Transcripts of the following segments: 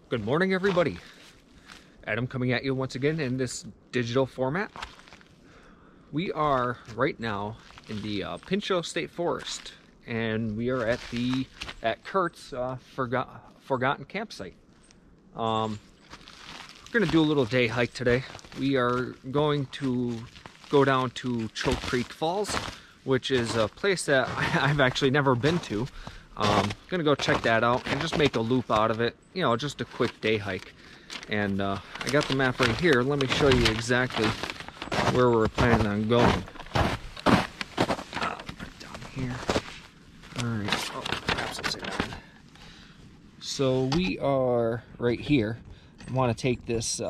Good morning, everybody. Adam coming at you once again in this digital format. We are right now in the Pinchot State Forest, and we are at Kurt's forgotten campsite. We're gonna do a little day hike today. We are going to go down to Choke Creek Falls, which is a place that I've actually never been to. Gonna go check that out and just make a loop out of it, you know, just a quick day hike. And I got the map right here. Let me show you exactly where we're planning on going. Right down here. Alright, oh, perhaps upside down. So we are right here. I want to take this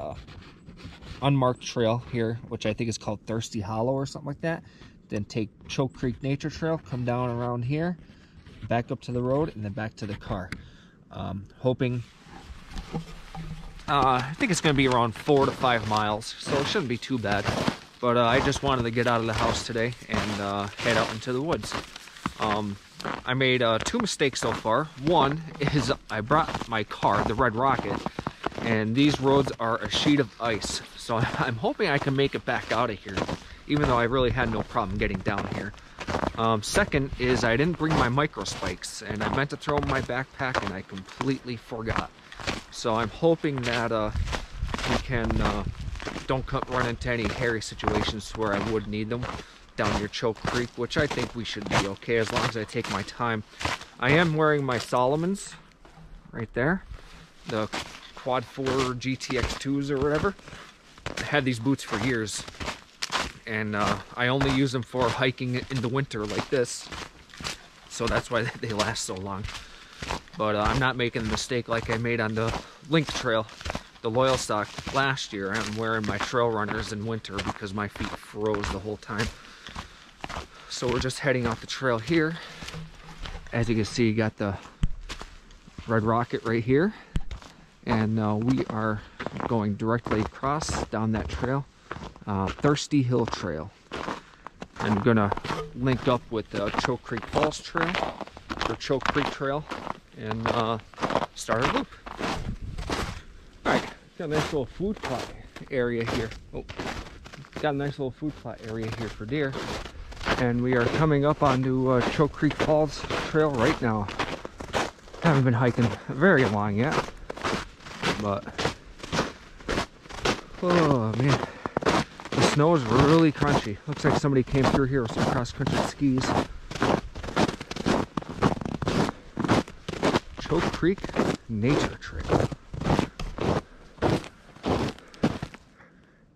unmarked trail here, which I think is called Thirsty Hollow or something like that. Then take Choke Creek Nature Trail, come down around here, back up to the road, and then back to the car. Hoping, I think it's going to be around 4 to 5 miles, so it shouldn't be too bad. But I just wanted to get out of the house today and head out into the woods. I made 2 mistakes so far. One is I brought my car, the Red Rocket, and these roads are a sheet of ice. So I'm hoping I can make it back out of here, even though I really had no problem getting down here. Second is I didn't bring my micro spikes, and I meant to throw them in my backpack and I completely forgot. So I'm hoping that we can don't run into any hairy situations where I would need them down near Choke Creek, which I think we should be okay as long as I take my time. I am wearing my Solomons right there, the Quad 4 GTX2s or whatever. I had these boots for years, and I only use them for hiking in the winter like this, so that's why they last so long. But I'm not making the mistake like I made on the Link Trail, the Loyal Stock last year. I'm wearing my trail runners in winter because my feet froze the whole time. So we're just heading off the trail here. As you can see, you got the Red Rocket right here, and we are going directly across down that trail. Thirsty Hill Trail. I'm gonna link up with the Choke Creek Falls Trail, or Choke Creek Trail, and start a loop. Alright, got a nice little food plot area here. Oh, got a nice little food plot area here for deer. And we are coming up onto Choke Creek Falls Trail right now. Haven't been hiking very long yet, but oh man. The snow is really crunchy. Looks like somebody came through here with some cross-country skis. Choke Creek Nature Trail.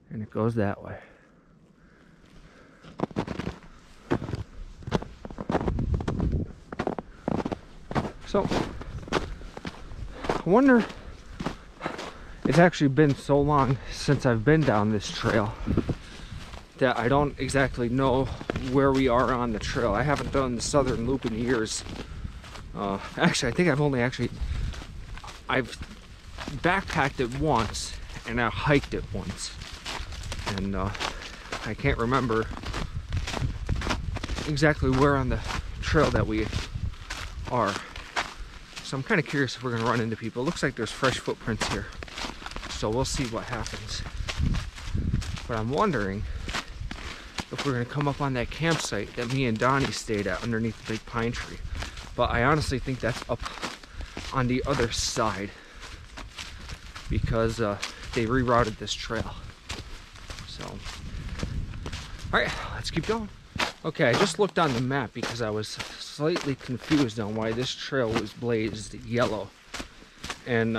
And it goes that way. So, I wonder, it's actually been so long since I've been down this trail that I don't exactly know where we are on the trail. I haven't done the Southern Loop in years. Actually, I think I've backpacked it once and I hiked it once. And I can't remember exactly where on the trail that we are. So I'm kind of curious if we're going to run into people. It looks like there's fresh footprints here, so we'll see what happens. But I'm wondering if we're going to come up on that campsite that me and Donnie stayed at underneath the big pine tree. But I honestly think that's up on the other side, because they rerouted this trail. So, alright, let's keep going. Okay, I just looked on the map because I was slightly confused on why this trail was blazed yellow. And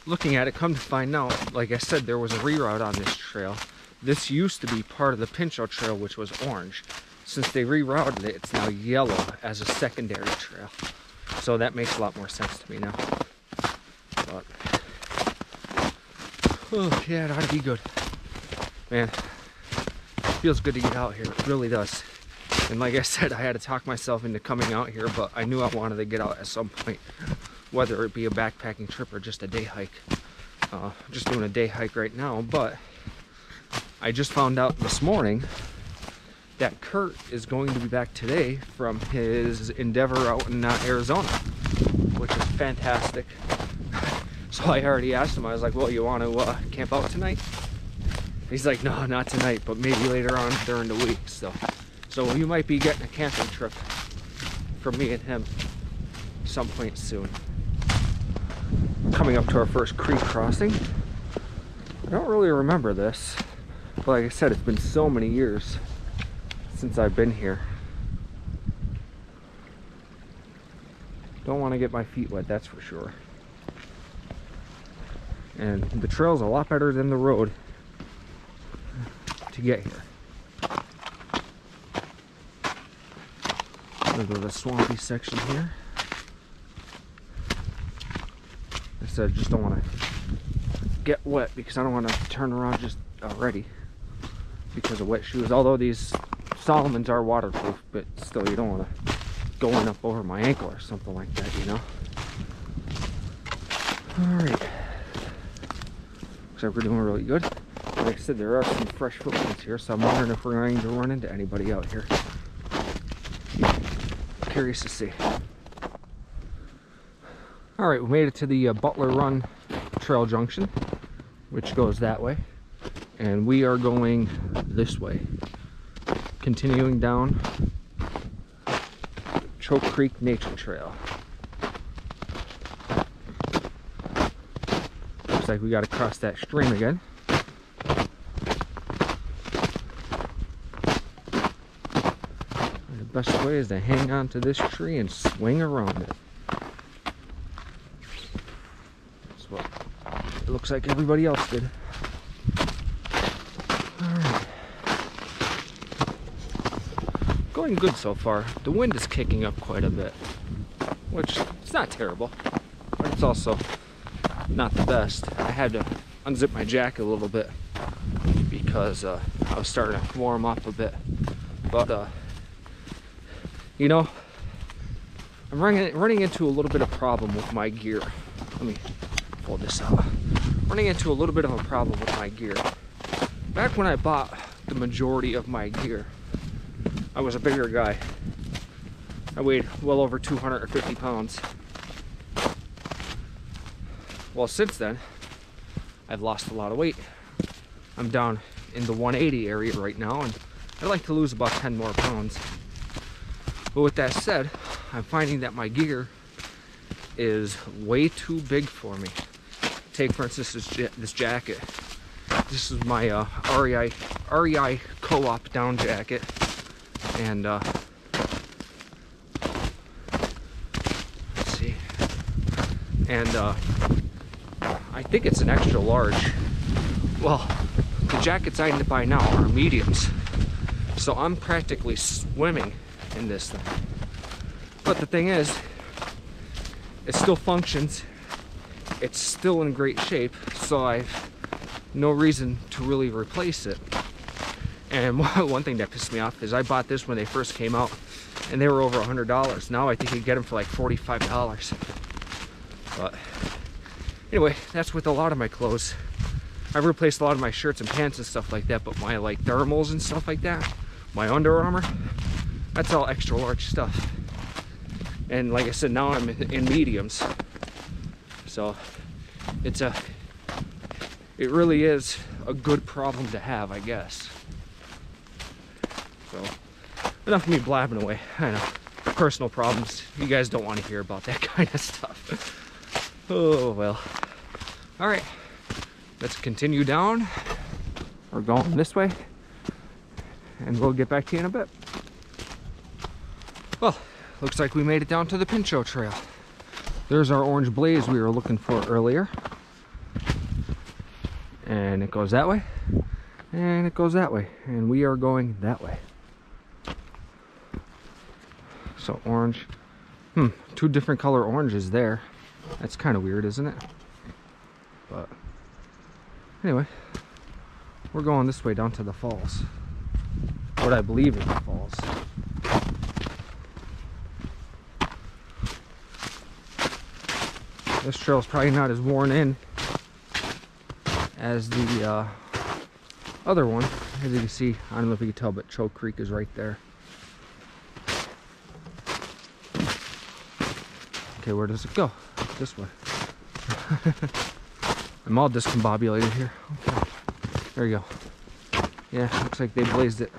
looking at it, come to find out, like I said, there was a reroute on this trail. This used to be part of the Pinchot Trail, which was orange. Since they rerouted it, it's now yellow as a secondary trail. So that makes a lot more sense to me now. But, oh yeah, it ought to be good. Man, feels good to get out here. It really does. And like I said, I had to talk myself into coming out here, but I knew I wanted to get out at some point, whether it be a backpacking trip or just a day hike. I'm just doing a day hike right now, but I just found out this morning that Kurt is going to be back today from his endeavor out in Arizona, which is fantastic. So I already asked him, I was like, well, you want to camp out tonight? He's like, no, not tonight, but maybe later on during the week. So you might be getting a camping trip for me and him some point soon. Coming up to our first creek crossing. I don't really remember this, but like I said, it's been so many years since I've been here. Don't want to get my feet wet, that's for sure. And the trail's a lot better than the road to get here. Go to the swampy section here. I said, just don't want to get wet because I don't want to turn around just already because of wet shoes. Although these Solomons are waterproof, but still, you don't want to go in up over my ankle or something like that, you know. All right. Looks like we're doing really good. Like I said, there are some fresh footprints here, so I'm wondering if we're going to run into anybody out here. Curious to see. All right, we made it to the Butler Run Trail Junction, which goes that way, and we are going this way, continuing down Choke Creek Nature Trail. Looks like we got to cross that stream again. The best way is to hang on to this tree and swing around it. That's what it looks like everybody else did. Alright. Going good so far. The wind is kicking up quite a bit, which it's not terrible, but it's also not the best. I had to unzip my jacket a little bit because I was starting to warm up a bit, but you know, I'm running into a little bit of problem with my gear. Let me pull this out. Running into a little bit of a problem with my gear. Back when I bought the majority of my gear, I was a bigger guy. I weighed well over 250 pounds. Well, since then, I've lost a lot of weight. I'm down in the 180 area right now, and I'd like to lose about 10 more pounds. But with that said, I'm finding that my gear is way too big for me. Take, for instance, this jacket. This is my REI Co-op down jacket. And, let's see. And, I think it's an extra large. Well, the jackets I need to buy now are mediums. So I'm practically swimming in this thing. But the thing is, it still functions. It's still in great shape, so I've no reason to really replace it. And one thing that pissed me off is I bought this when they first came out, and they were over $100. Now I think you can get them for like $45. But anyway, that's with a lot of my clothes. I've replaced a lot of my shirts and pants and stuff like that, but my like thermals and stuff like that, my Under Armour, that's all extra large stuff. And like I said, now I'm in mediums. So it really is a good problem to have, I guess. So enough of me blabbing away. I know, personal problems. You guys don't want to hear about that kind of stuff. Oh well. All right, let's continue down. We're going this way, and we'll get back to you in a bit. Well, looks like we made it down to the Pinchot Trail. There's our orange blaze we were looking for earlier. And it goes that way, and it goes that way, and we are going that way. So orange, two different color oranges there. That's kind of weird, isn't it? But anyway, we're going this way down to the falls. What I believe is the falls. This trail's probably not as worn in as the other one. As you can see, I don't know if you can tell, but Choke Creek is right there. Okay, where does it go? This way. I'm all discombobulated here. Okay. There you go. Yeah, looks like they blazed it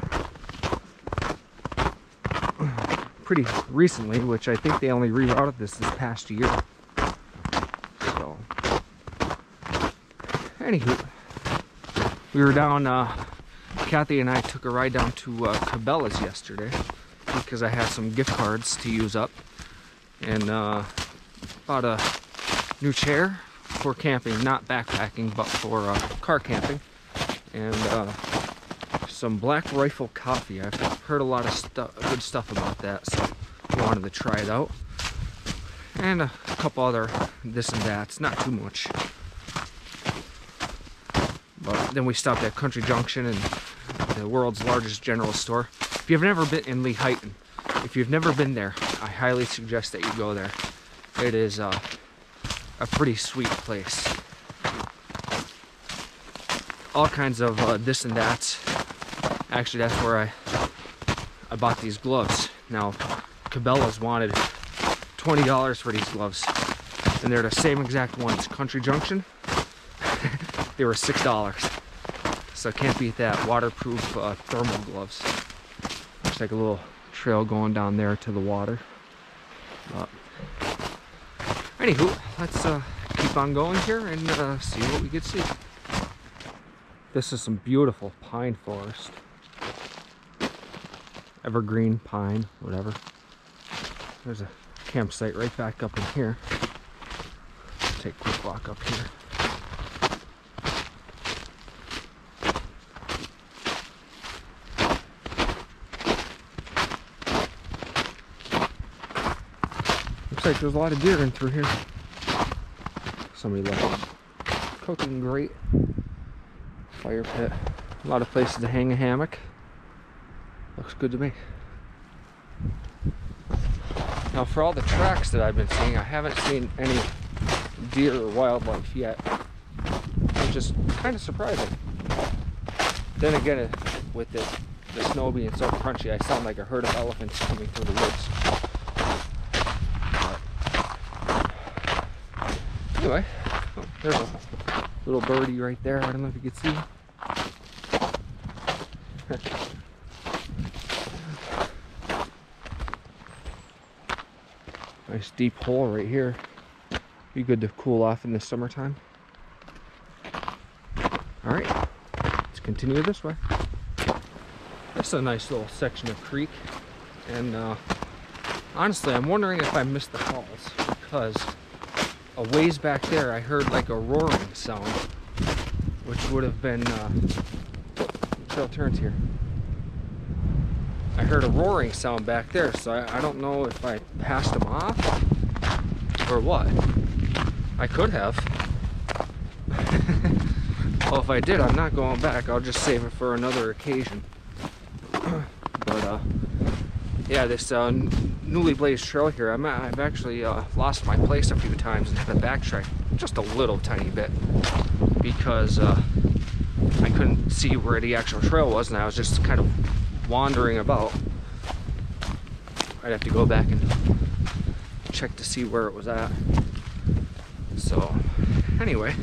pretty recently, which I think they only rerouted this past year. So, anywho, we were down, Kathy and I took a ride down to Cabela's yesterday because I had some gift cards to use up, and bought a new chair for camping, not backpacking, but for car camping, and some Black Rifle coffee. I've heard a lot of good stuff about that, so I wanted to try it out. And a couple other this and that's, not too much. But then we stopped at Country Junction, and the world's largest general store. If you've never been in Lehighton, if you've never been there, I highly suggest that you go there. It is a pretty sweet place. All kinds of this and that's. Actually, that's where I bought these gloves. Now, Cabela's wanted $20 for these gloves, and they're the same exact ones. Country Junction, they were $6. So can't beat that. Waterproof thermal gloves. Looks like a little trail going down there to the water. Anywho, let's keep on going here and see what we can see. This is some beautiful pine forest. Evergreen pine, whatever. There's a campsite right back up in here. Take a quick walk up here. Looks like there's a lot of deer in through here. Somebody left a cooking grate, fire pit, a lot of places to hang a hammock. Looks good to me. Now, for all the tracks that I've been seeing, I haven't seen any deer or wildlife yet, which is kind of surprising. Then again, with the snow being so crunchy, I sound like a herd of elephants coming through the woods. But anyway, oh, there's a little birdie right there. I don't know if you can see. Nice deep hole right here. Be good to cool off in the summertime. Alright, let's continue this way. This is a nice little section of creek. And honestly, I'm wondering if I missed the falls, because a ways back there I heard like a roaring sound, which would have been trail turns here. I heard a roaring sound back there, so I don't know if I passed them off or what. I could have. Well, if I did, I'm not going back. I'll just save it for another occasion. But yeah, this newly blazed trail here, I've actually lost my place a few times and had to backtrack just a little tiny bit because I couldn't see where the actual trail was, and I was just kind of wandering about. I'd have to go back and check to see where it was at. So anyway,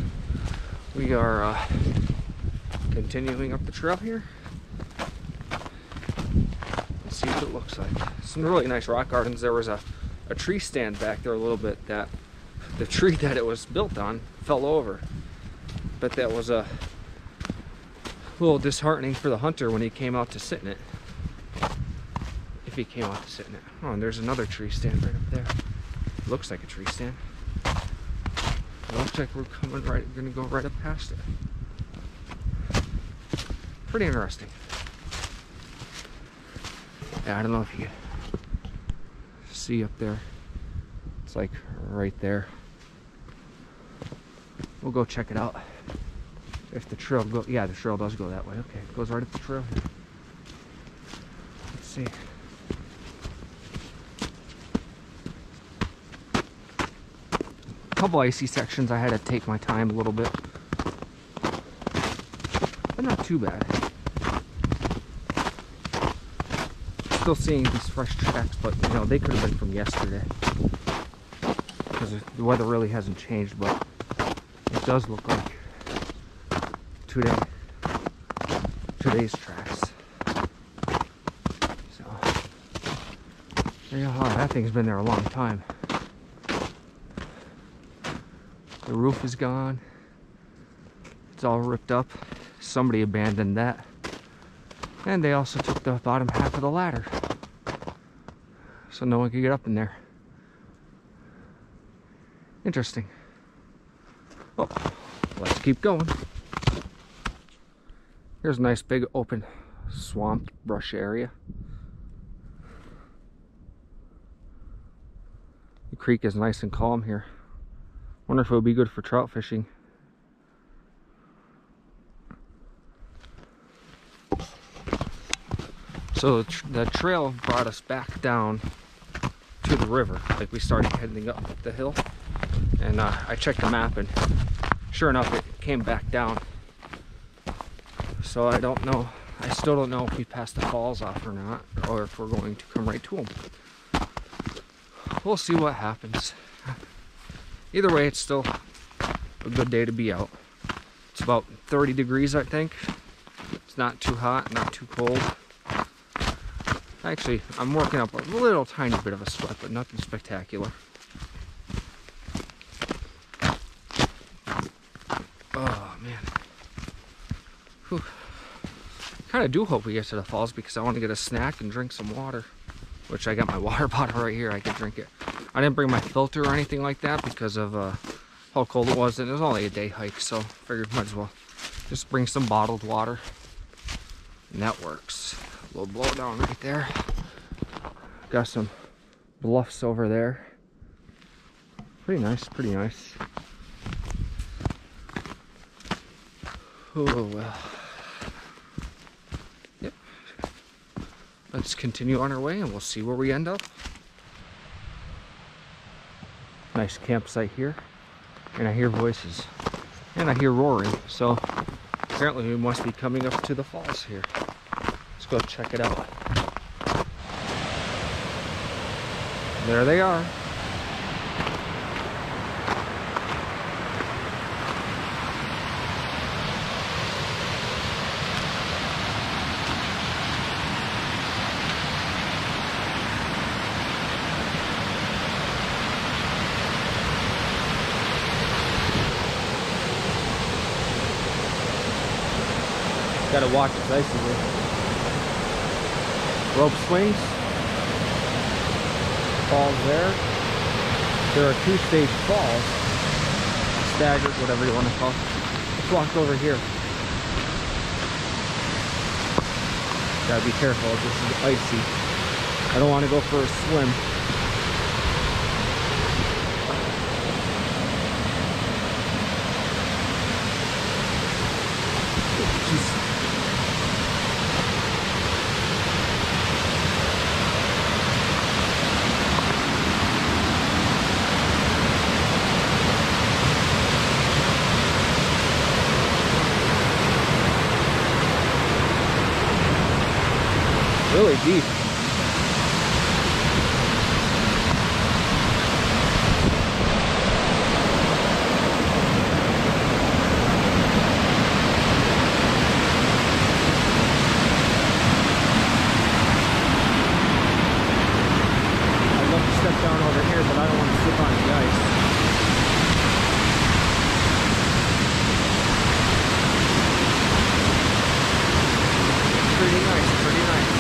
we are continuing up the trail here. Let's see what it looks like. Some really nice rock gardens. There was a tree stand back there a little bit that the tree that it was built on fell over. But that was a little disheartening for the hunter when he came out to sit in it. If he came out to sit in it. Oh, and there's another tree stand right up there. Looks like a tree stand. It looks like we're gonna go right up past it. Pretty interesting. Yeah, I don't know if you can see up there. It's like right there. We'll go check it out. If the trail goes, yeah, the trail does go that way. Okay, it goes right up the trail here. Let's see. A couple icy sections I had to take my time a little bit, but not too bad. Still seeing these fresh tracks, but you know, they could have been from yesterday because the weather really hasn't changed. But does look like today's tracks. So there you go. That thing's been there a long time. The roof is gone. It's all ripped up. Somebody abandoned that. And they also took the bottom half of the ladder, so no one could get up in there. Interesting. Well, let's keep going. Here's a nice big open swamp brush area. The creek is nice and calm here. Wonder if it would be good for trout fishing. So the trail brought us back down to the river. Like, we started heading up the hill, and I checked the map, and sure enough it came back down. So I don't know, I still don't know if we passed the falls off or not, or if we're going to come right to them. We'll see what happens. Either way, it's still a good day to be out. It's about 30 degrees, I think. It's not too hot, not too cold. Actually, I'm working up a little tiny bit of a sweat, but nothing spectacular. Oh, man. Whew. Kind of do hope we get to the falls, because I want to get a snack and drink some water. Which, I got my water bottle right here. I can drink it. I didn't bring my filter or anything like that because of how cold it was. And it was only a day hike, so I figured might as well just bring some bottled water. And that works. A little blow down right there. Got some bluffs over there. Pretty nice, pretty nice. Oh well. Yep. Let's continue on our way and we'll see where we end up. Nice campsite here. And I hear voices. And I hear roaring. So apparently we must be coming up to the falls here. Let's go check it out. There they are. Gotta watch it's icy here. Rope swings. Falls there. There are two-stage falls. Staggered, whatever you want to call it. Let's walk over here. Gotta be careful, this is icy. I don't want to go for a swim. Jeez. Really deep. I'd love to step down over here, but I don't want to slip on the ice. Pretty nice, pretty nice.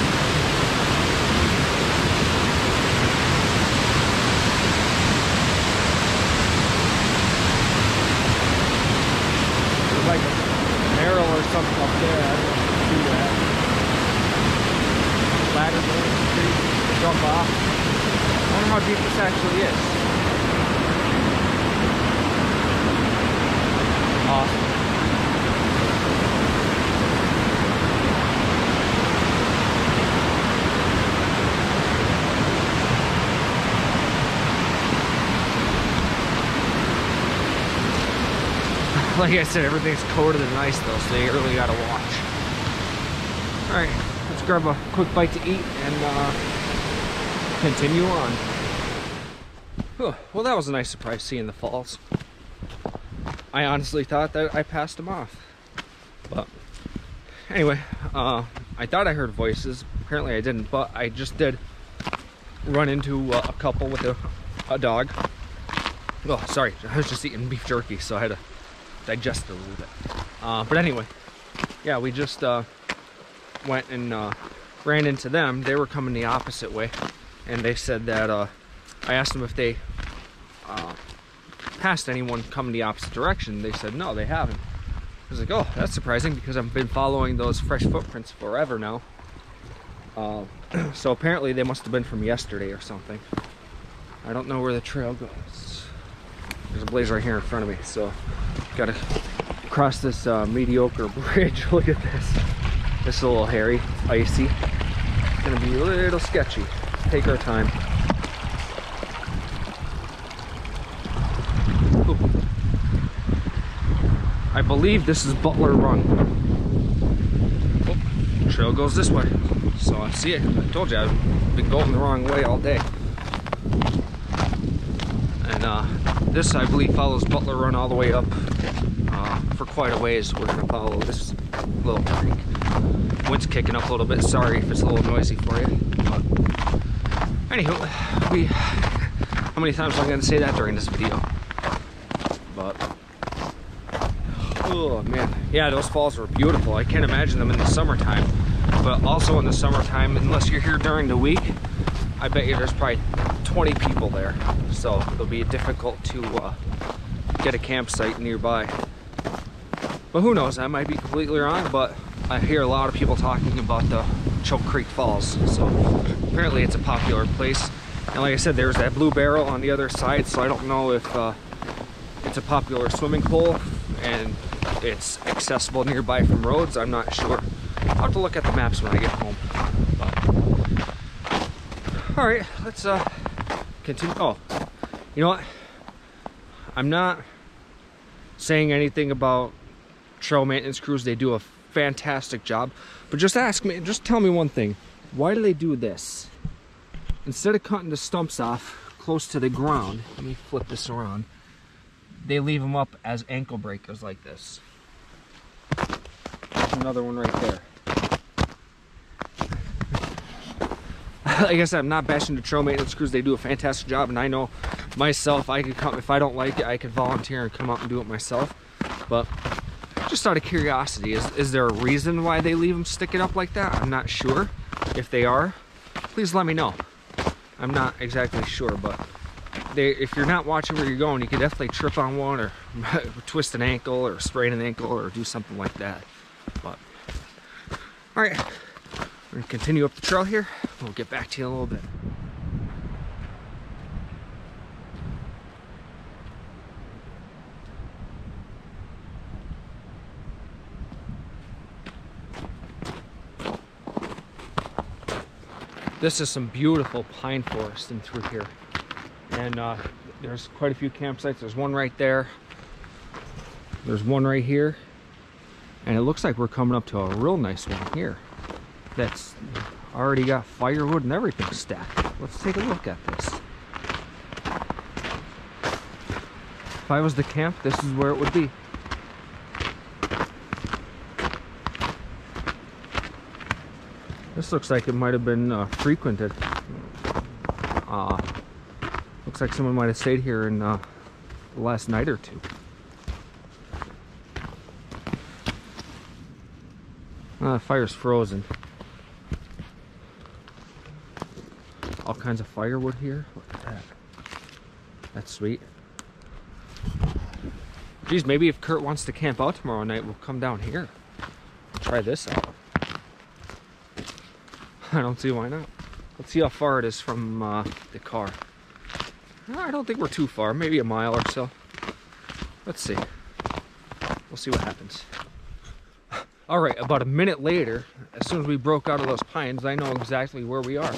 Like a barrel or something up there. I don't know if you can do that. Ladder going street, jump off. I wonder how deep this actually is. Awesome. Like I said, everything's coated in ice though, so you really gotta watch. Alright, let's grab a quick bite to eat and continue on. Oh, well, that was a nice surprise seeing the falls. I honestly thought that I passed them off. But anyway, I thought I heard voices. Apparently I didn't, but I just did run into a couple with a dog. Oh, sorry, I was just eating beef jerky, so I had to digest it a little bit. But anyway, yeah, we just went and ran into them. They were coming the opposite way, and they said that I asked them if they passed anyone coming the opposite direction. They said no, they haven't. I was like, oh, that's surprising, because I've been following those fresh footprints forever now. So apparently they must have been from yesterday or something. I don't know where the trail goes. There's a blaze right here in front of me, so gotta cross this mediocre bridge. Look at this. This is a little hairy, icy. It's gonna be a little sketchy. Take our time. Ooh. I believe this is Butler Run. Oh, trail goes this way. So I see it. I told you I've been going the wrong way all day. And this, I believe, follows Butler Run all the way up for quite a ways. We're gonna follow this little creek. Wind's kicking up a little bit. Sorry if it's a little noisy for you. But anywho, how many times am I gonna say that during this video? But oh man, yeah, those falls were beautiful. I can't imagine them in the summertime. But also in the summertime, unless you're here during the week, I bet you there's probably 20 people there. So it'll be difficult to get a campsite nearby. But who knows, I might be completely wrong, but I hear a lot of people talking about the Choke Creek Falls. So apparently it's a popular place. And like I said, there's that blue barrel on the other side, so I don't know if it's a popular swimming pool and it's accessible nearby from roads. I'm not sure. I'll have to look at the maps when I get home. All right, let's continue. Oh, you know what? I'm not saying anything about trail maintenance crews. They do a fantastic job. But just tell me one thing. Why do they do this? Instead of cutting the stumps off close to the ground, let me flip this around, they leave them up as ankle breakers like this. There's another one right there. Like I said, I'm not bashing the trail maintenance crews. They do a fantastic job, and I know myself, I could come, if I don't like it, I could volunteer and come out and do it myself. But just out of curiosity, is there a reason why they leave them sticking up like that? I'm not sure. If they are, please let me know. I'm not exactly sure, but if you're not watching where you're going, you could definitely trip on one, or twist an ankle, or sprain an ankle, or do something like that. But all right, we're gonna continue up the trail here. We'll get back to you in a little bit. This is some beautiful pine forest in through here, and there's quite a few campsites. There's one right there, there's one right here, and it looks like we're coming up to a real nice one here that's already got firewood and everything stacked. Let's take a look at this. If I was to camp, this is where it would be. This looks like it might have been frequented. Looks like someone might have stayed here in the last night or two. The fire's frozen. All kinds of firewood here. Look at that. That's sweet. Geez, maybe if Kurt wants to camp out tomorrow night, we'll come down here. Try this out. I don't see why not. Let's see how far it is from the car. I don't think we're too far, maybe a mile or so. Let's see. We'll see what happens. All right, about a minute later, as soon as we broke out of those pines, I know exactly where we are.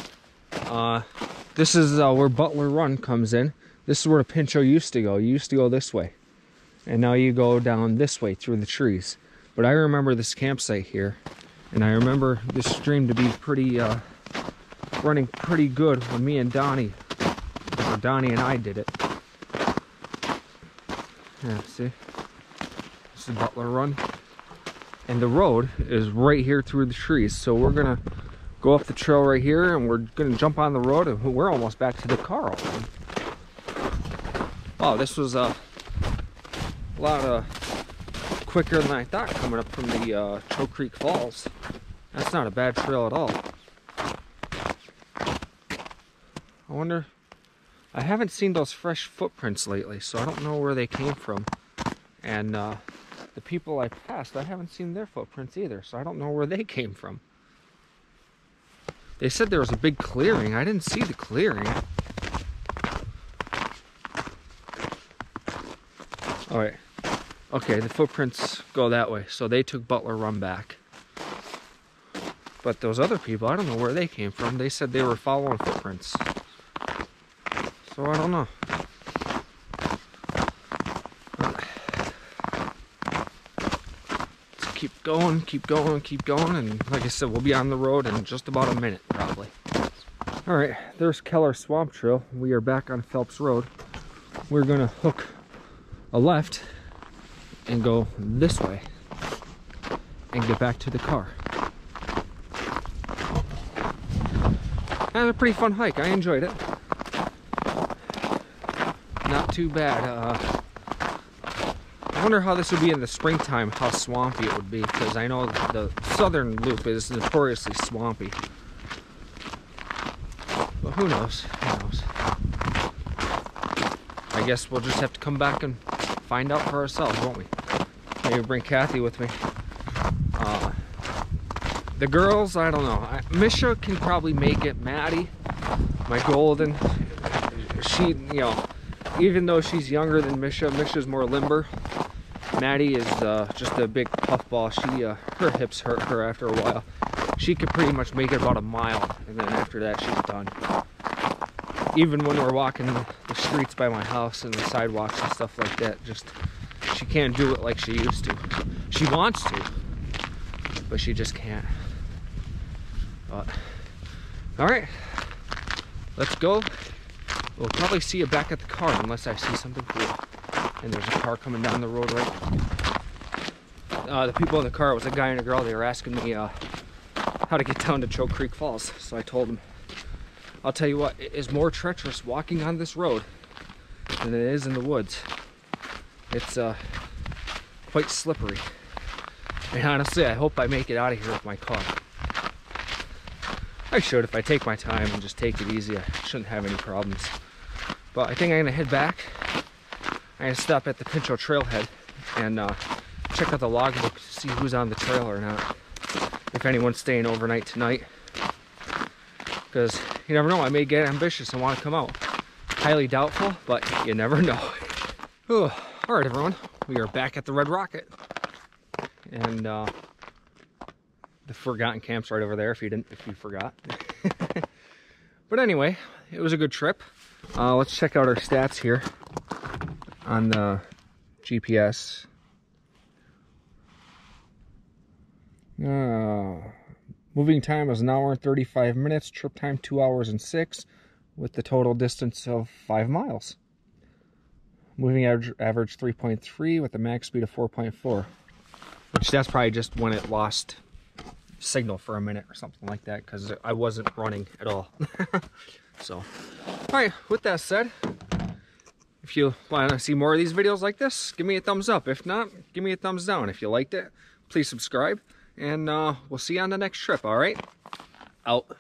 This is where Butler Run comes in. This is where the Pinchot used to go. You used to go this way. And now you go down this way through the trees. But I remember this campsite here. And I remember this stream to be pretty, running pretty good when me and Donnie, or Donnie and I did it. Yeah, see? This is Butler Run. And the road is right here through the trees. So we're gonna go up the trail right here and we're gonna jump on the road and we're almost back to the car already. Wow, this was a lot quicker than I thought coming up from the Choke Creek Falls. That's not a bad trail at all. I wonder, I haven't seen those fresh footprints lately, so I don't know where they came from. And the people I passed, I haven't seen their footprints either, so I don't know where they came from. They said there was a big clearing. I didn't see the clearing. Alright. Okay, the footprints go that way, so they took Butler Run back. But those other people, I don't know where they came from. They said they were following footprints. So I don't know. Let's keep going, keep going, keep going, and like I said, we'll be on the road in just about a minute, probably. Alright, there's Keller Swamp Trail. We are back on Phelps Road. We're gonna hook a left and go this way and get back to the car. That was a pretty fun hike. I enjoyed it. Not too bad. I wonder how this would be in the springtime, how swampy it would be, because I know the southern loop is notoriously swampy. But who knows? Who knows? I guess we'll just have to come back and find out for ourselves, won't we? Maybe bring Kathy with me. The girls, I don't know. Misha can probably make it. Maddie, my golden, she, you know, even though she's younger than Misha, Misha's more limber. Maddie is just a big puffball. She, her hips hurt her after a while. She could pretty much make it about a mile, and then after that, she's done. Even when we're walking the streets by my house and the sidewalks and stuff like that, just she can't do it like she used to. She wants to, but she just can't. But all right, let's go. We'll probably see you back at the car unless I see something cool. And there's a car coming down the road right. The people in the car, it was a guy and a girl. They were asking me how to get down to Choke Creek Falls. So I told them, I'll tell you what, it is more treacherous walking on this road than it is in the woods. It's quite slippery. And honestly, I hope I make it out of here with my car. I should if I take my time and just take it easy. I shouldn't have any problems. But I think I'm gonna head back. I'm gonna stop at the Pinchot Trailhead and check out the logbook to see who's on the trail or not. If anyone's staying overnight tonight. Because you never know, I may get ambitious and want to come out. Highly doubtful, but you never know. All right, everyone, we are back at the Red Rocket. And the forgotten camp's right over there if you forgot. But anyway, it was a good trip. Let's check out our stats here on the GPS. Moving time is 1 hour and 35 minutes. Trip time 2 hours and 6, with the total distance of 5 miles. Moving average 3.3 with a max speed of 4.4. Which that's probably just when it lost signal for a minute or something like that, because I wasn't running at all. So, all right, with that said, if you want to see more of these videos like this, give me a thumbs up. If not, give me a thumbs down. If you liked it, please subscribe, and we'll see you on the next trip, all right? Out.